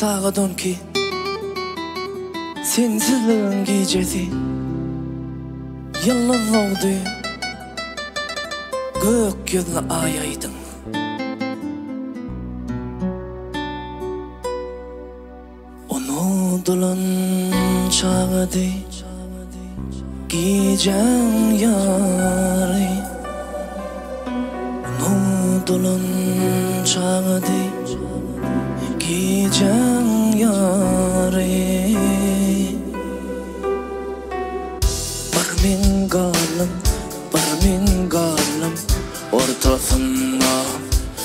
sağa dön ki sensizliğin gecesi yıldız oldu, gökyüzüne ay aydın. Unutulan çağdı gecen yarı, unutulan çağdı gecen yarı. Bir min galım ortasında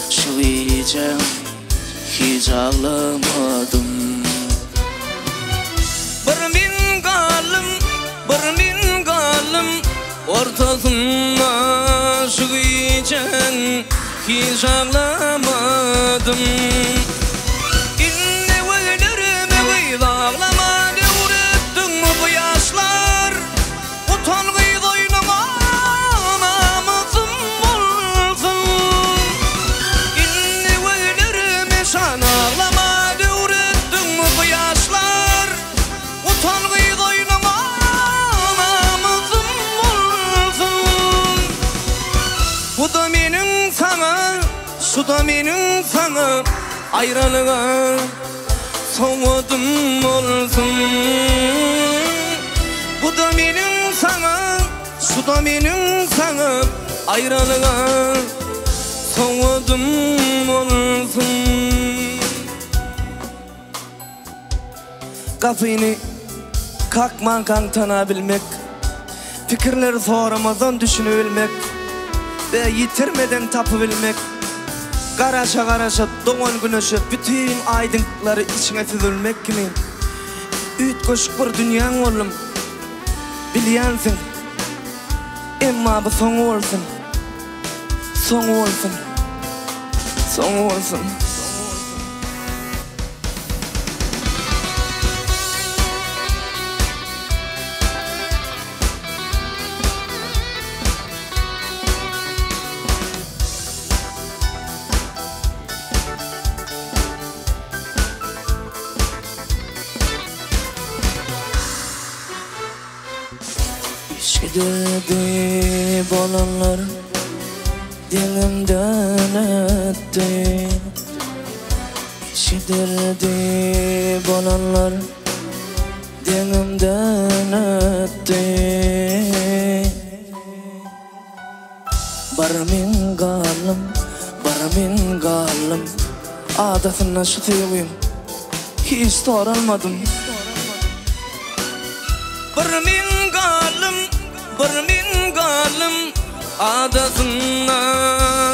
şu gecen hiç ağlamadım. Bir min galım ortasında şu gecen hiç ağlamadım. Şu da benim sana ayrılığa soğudum olsun. Bu da benim sana, şu da benim sana ayrılığa soğudum olsun. Kafini kalkmadan tanıyabilmek, fikirleri sormadan düşünebilmek ve yitirmeden tapıbilmek, Garaşa garaşa doğan güneşe bütün aydınlıkları içine süzülmek kimi üt koşuk bir dünyan oğlum, biliyansın. Emma bu son olsun, son olsun, son olsun. İşkidirdi bolanlar dilimden öttü. İşkidirdi bolanlar dilimden öttü. Bir min galım adasına şu seviyim hiç sorulmadım. Bir min galım adasına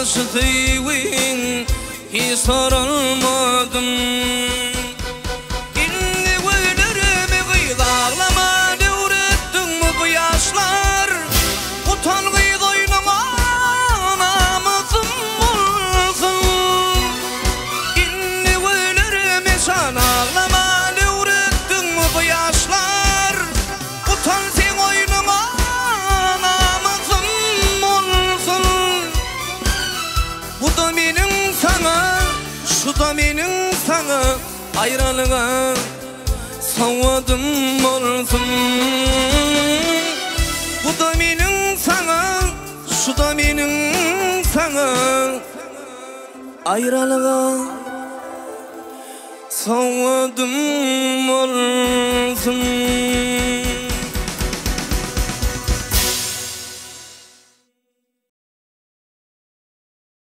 şu seviyim hiç sorulmadım. İnni güllerimi gıydarlama devrettin mi bu yaşlar? Utan gıydoynama namusum olsun. İnni güllerimi sana ağlama devrettin mi bu yaşlar? Utan sen oynama namusum olsun. Bu da benim sana, şu da benim sana ayrılığa soğudum olsun. Bu da benim sana, şu da benim sana ayrılığa soğudum olsun.